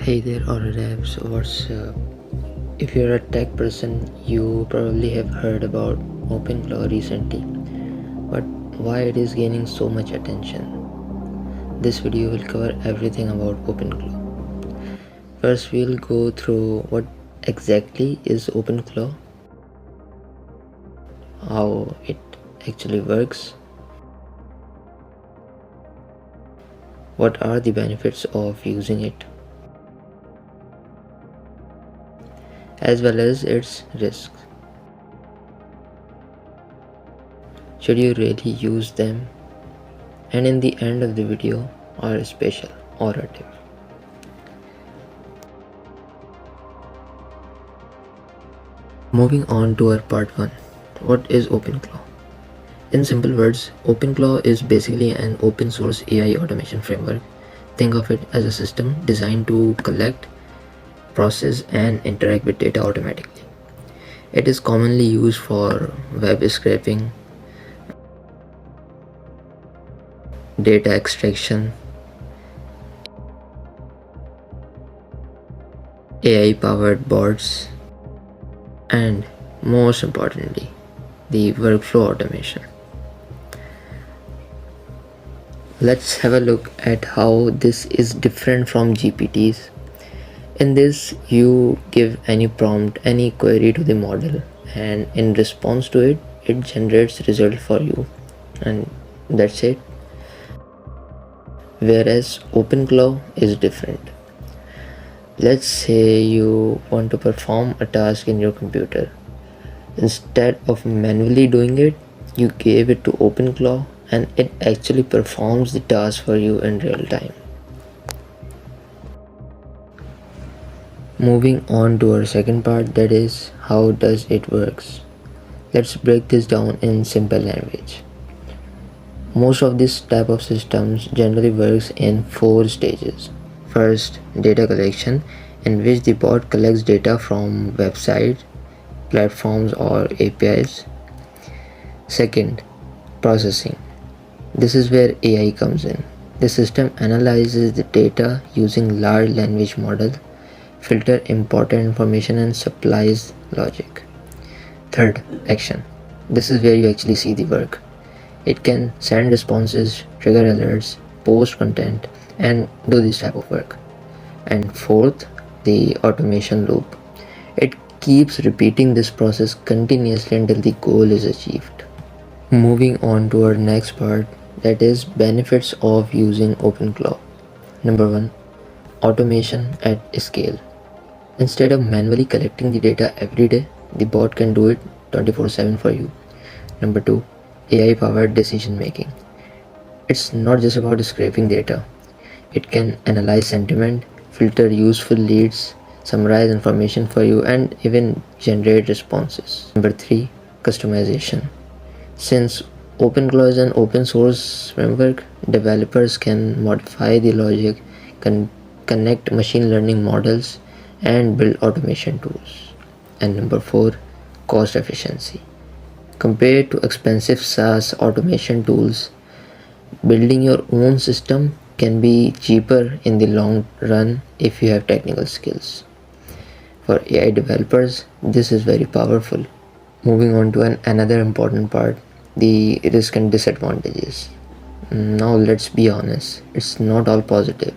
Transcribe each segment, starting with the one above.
Hey there, Aura Devs, what's up? If you're a tech person, you probably have heard about OpenClaw recently, but why it is gaining so much attention. This video will cover everything about OpenClaw. First, we'll go through what exactly is OpenClaw, how it actually works, what are the benefits of using it, as well as its risks. Should you really use them? And in the end of the video, our special Aura tip. Moving on to our part 1. What is OpenClaw? In simple words, OpenClaw is basically an open source AI automation framework. Think of it as a system designed to collect, process, and interact with data automatically. It is commonly used for web scraping, data extraction, AI powered bots, and most importantly, the workflow automation. Let's have a look at how this is different from GPTs. In this, you give any prompt, any query to the model, and in response to it, it generates result for you, and that's it. Whereas OpenClaw is different. Let's say you want to perform a task in your computer. Instead of manually doing it, you gave it to OpenClaw and it actually performs the task for you in real time. Moving on to our second part, that is how does it works. Let's break this down in simple language. Most of this type of systems generally works in 4 stages. First, data collection, in which the bot collects data from websites, platforms or APIs. Second, processing. This is where AI comes in. The system analyzes the data using large language model, filter important information and supplies logic. Third, action. This is where you actually see the work. It can send responses, trigger alerts, post content, and do this type of work. And fourth, the automation loop. It keeps repeating this process continuously until the goal is achieved. Moving on to our next part, that is benefits of using OpenClaw. Number 1, automation at scale. Instead of manually collecting the data every day, the bot can do it 24/7 for you. Number 2, AI powered decision making. It's not just about scraping data. It can analyze sentiment, filter useful leads, summarize information for you, and even generate responses. Number 3, customization. Since OpenClaw is an open source framework, developers can modify the logic, connect machine learning models, and build automation tools. And number 4, cost efficiency. Compared to expensive SaaS automation tools, building your own system can be cheaper in the long run if you have technical skills. For AI developers, this is very powerful. Moving on to another important part, the risk and disadvantages. Now let's be honest, it's not all positive.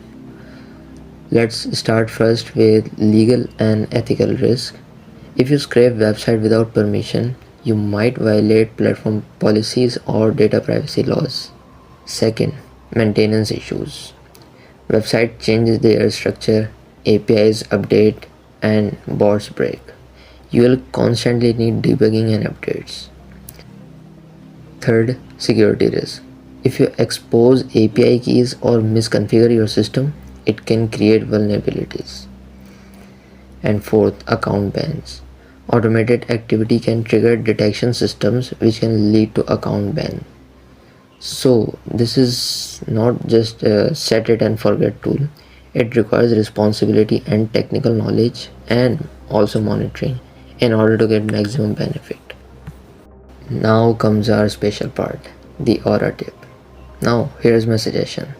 Let's start first with legal and ethical risk. If you scrape website without permission, you might violate platform policies or data privacy laws. Second, maintenance issues. Website changes their structure, APIs update, and bots break. You will constantly need debugging and updates. Third, security risk. If you expose API keys or misconfigure your system, it can create vulnerabilities. And fourth, account bans. Automated activity can trigger detection systems which can lead to account ban. So this is not just a set it and forget tool. It requires responsibility and technical knowledge and also monitoring in order to get maximum benefit. Now comes our special part, the Aura tip. Now here's my suggestion.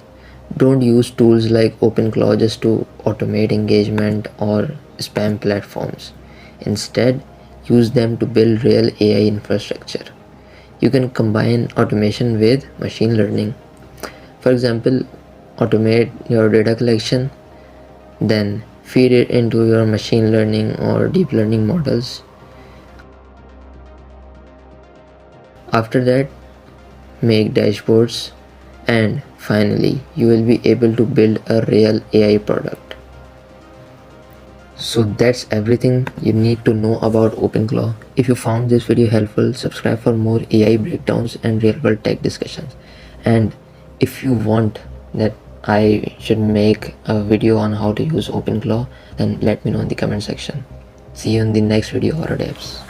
Don't use tools like OpenClaw just to automate engagement or spam platforms. Instead, use them to build real AI infrastructure. You can combine automation with machine learning. For example, automate your data collection, then feed it into your machine learning or deep learning models. After that, make dashboards, and finally, you will be able to build a real AI product. So that's everything you need to know about OpenClaw. If you found this video helpful, subscribe for more AI breakdowns and real world tech discussions. And if you want that I should make a video on how to use OpenClaw, then let me know in the comment section. See you in the next video, Horror Devs.